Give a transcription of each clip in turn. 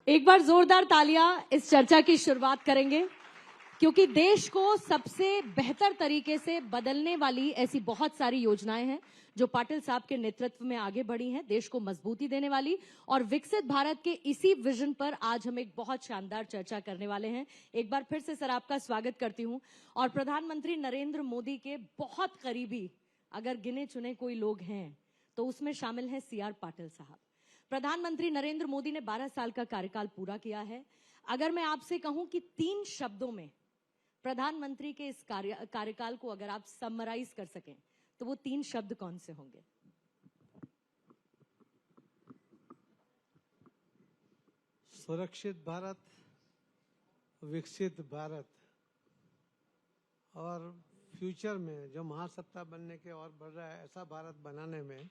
एक बार जोरदार तालियां इस चर्चा की शुरुआत करेंगे, क्योंकि देश को सबसे बेहतर तरीके से बदलने वाली ऐसी बहुत सारी योजनाएं हैं जो पाटिल साहब के नेतृत्व में आगे बढ़ी हैं, देश को मजबूती देने वाली। और विकसित भारत के इसी विजन पर आज हम एक बहुत शानदार चर्चा करने वाले हैं। एक बार फिर से सर आपका स्वागत करती हूं। और प्रधानमंत्री नरेंद्र मोदी के बहुत करीबी अगर गिने चुने कोई लोग हैं तो उसमें शामिल है CR पाटिल साहब। प्रधानमंत्री नरेंद्र मोदी ने 12 साल का कार्यकाल पूरा किया है। अगर मैं आपसे कहूं कि 3 शब्दों में प्रधानमंत्री के इस कार्यकाल को अगर आप समराइज कर सकें तो वो 3 शब्द कौन से होंगे? सुरक्षित भारत, विकसित भारत और फ्यूचर में जो महासत्ता बनने के और बढ़ रहा है ऐसा भारत बनाने में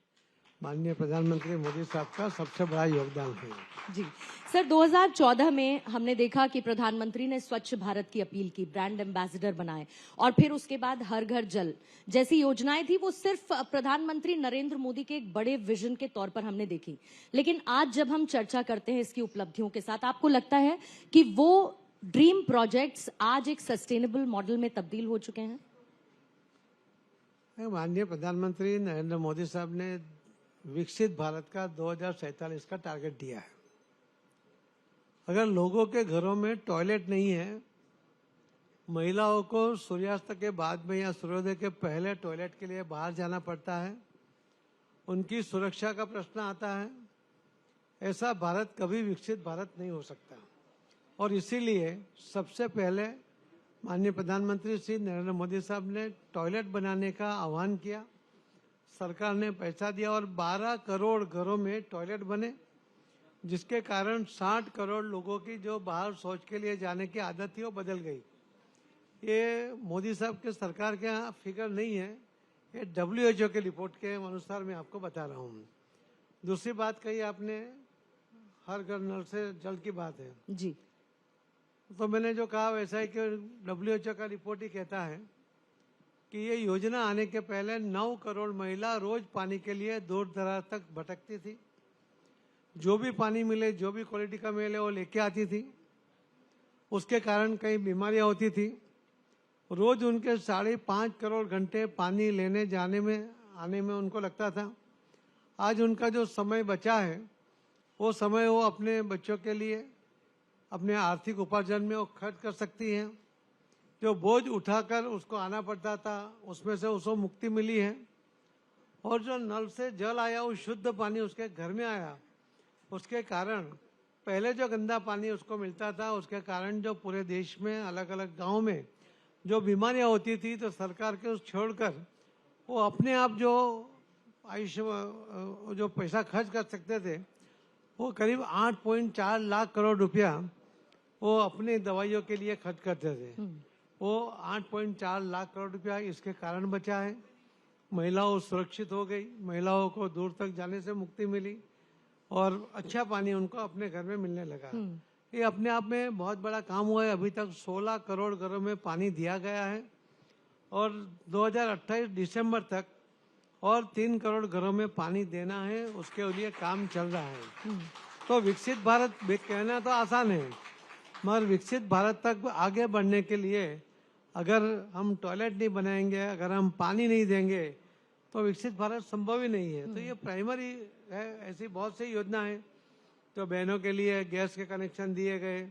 माननीय प्रधानमंत्री मोदी साहब का सबसे बड़ा योगदान है। जी सर, 2014 में हमने देखा कि प्रधानमंत्री ने स्वच्छ भारत की अपील की, ब्रांड एम्बेसडर बनाए, और फिर उसके बाद हर घर जल जैसी योजनाएं थी वो सिर्फ प्रधानमंत्री नरेंद्र मोदी के एक बड़े विजन के तौर पर हमने देखी। लेकिन आज जब हम चर्चा करते हैं इसकी उपलब्धियों के साथ, आपको लगता है कि वो ड्रीम प्रोजेक्ट्स आज एक सस्टेनेबल मॉडल में तब्दील हो चुके हैं? माननीय प्रधानमंत्री नरेंद्र मोदी साहब ने विकसित भारत का 2047 का टारगेट दिया है। अगर लोगों के घरों में टॉयलेट नहीं है, महिलाओं को सूर्यास्त के बाद में या सूर्योदय के पहले टॉयलेट के लिए बाहर जाना पड़ता है, उनकी सुरक्षा का प्रश्न आता है, ऐसा भारत कभी विकसित भारत नहीं हो सकता। और इसीलिए सबसे पहले माननीय प्रधानमंत्री श्री नरेंद्र मोदी साहब ने टॉयलेट बनाने का आह्वान किया, सरकार ने पैसा दिया और 12 करोड़ घरों में टॉयलेट बने, जिसके कारण 60 करोड़ लोगों की जो बाहर शौच के लिए जाने की आदत थी वो बदल गई। ये मोदी साहब के सरकार के यहाँ फिगर नहीं है, ये WHO के रिपोर्ट के अनुसार मैं आपको बता रहा हूँ। दूसरी बात कही आपने, हर घर नल से जल की बात है जी। तो मैंने जो कहा वैसा है कि WHO का रिपोर्ट ही कहता है कि ये योजना आने के पहले 9 करोड़ महिला रोज पानी के लिए दूर दराज तक भटकती थी। जो भी पानी मिले, जो भी क्वालिटी का मिले वो लेके आती थी। उसके कारण कई बीमारियां होती थी। रोज उनके 5.5 करोड़ घंटे पानी लेने जाने में आने में उनको लगता था। आज उनका जो समय बचा है वो समय वो अपने बच्चों के लिए, अपने आर्थिक उपार्जन में वो खर्च कर सकती हैं। जो बोझ उठाकर उसको आना पड़ता था उसमें से उसको मुक्ति मिली है। और जो नल से जल आया वो शुद्ध पानी उसके घर में आया, उसके कारण पहले जो गंदा पानी उसको मिलता था उसके कारण जो पूरे देश में अलग अलग गांव में जो बीमारियां होती थी तो सरकार के उस छोड़कर वो अपने आप जो आयुष्य जो पैसा खर्च कर सकते थे वो करीब 8.4 लाख करोड़ रुपया वो अपने दवाइयों के लिए खर्च करते थे। वो 8.4 लाख करोड़ रुपया इसके कारण बचा है। महिलाओं सुरक्षित हो गई, महिलाओं को दूर तक जाने से मुक्ति मिली और अच्छा पानी उनको अपने घर में मिलने लगा। ये अपने आप में बहुत बड़ा काम हुआ है। अभी तक 16 करोड़ घरों में पानी दिया गया है और 2028 दिसंबर तक और 3 करोड़ घरों में पानी देना है, उसके लिए काम चल रहा है। तो विकसित भारत कहना तो आसान है, मगर विकसित भारत तक आगे बढ़ने के लिए अगर हम टॉयलेट नहीं बनाएंगे, अगर हम पानी नहीं देंगे तो विकसित भारत संभव ही नहीं है। तो ये प्राइमरी है। ऐसी बहुत सी योजना है तो बहनों के लिए गैस के कनेक्शन दिए गए,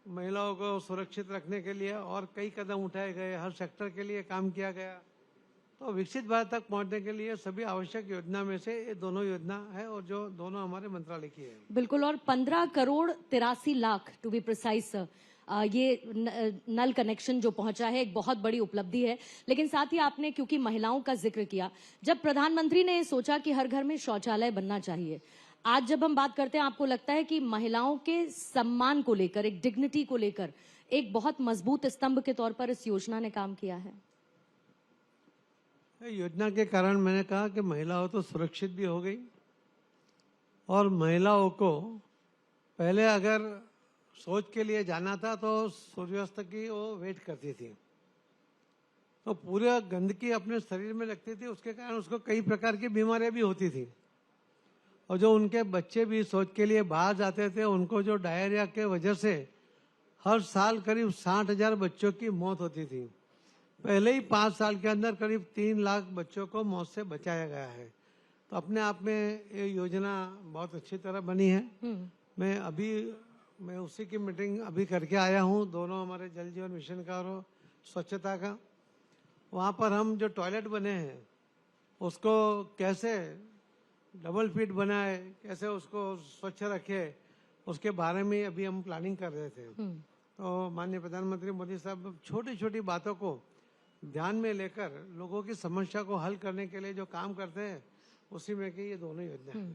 महिलाओं को सुरक्षित रखने के लिए और कई कदम उठाए गए, हर सेक्टर के लिए काम किया गया। तो विकसित भारत तक पहुंचने के लिए सभी आवश्यक योजना में से ये दोनों योजना है और जो दोनों हमारे मंत्रालय की है। बिल्कुल। और 15 crore 83 lakh to be precise ये नल कनेक्शन जो पहुंचा है एक बहुत बड़ी उपलब्धि है। लेकिन साथ ही आपने क्योंकि महिलाओं का जिक्र किया, जब प्रधानमंत्री ने सोचा कि हर घर में शौचालय बनना चाहिए, आज जब हम बात करते हैं आपको लगता है कि महिलाओं के सम्मान को लेकर, एक डिग्निटी को लेकर एक बहुत मजबूत स्तंभ के तौर पर इस योजना ने काम किया है? योजना के कारण मैंने कहा कि महिलाओं तो सुरक्षित भी हो गई और महिलाओं को पहले अगर शौच के लिए जाना था तो सूर्यास्त की वो वेट करती थी, तो पूरा गंदगी अपने शरीर में लगती थी, उसके कारण उसको कई प्रकार की बीमारियां भी होती थी। और जो उनके बच्चे भी शौच के लिए बाहर जाते थे, उनको जो डायरिया के वजह से हर साल करीब 60,000 बच्चों की मौत होती थी। पहले ही 5 साल के अंदर करीब 3 लाख बच्चों को मौत से बचाया गया है। तो अपने आप में ये योजना बहुत अच्छी तरह बनी है। मैं उसी की मीटिंग अभी करके आया हूँ, दोनों हमारे जल जीवन मिशन का और स्वच्छता का। वहाँ पर हम जो टॉयलेट बने हैं उसको कैसे डबल फीट बनाए, कैसे उसको स्वच्छ रखे, उसके बारे में अभी हम प्लानिंग कर रहे थे। तो माननीय प्रधानमंत्री मोदी साहब छोटी छोटी बातों को ध्यान में लेकर लोगों की समस्या को हल करने के लिए जो काम करते हैं, उसी में की ये दोनों योजना है।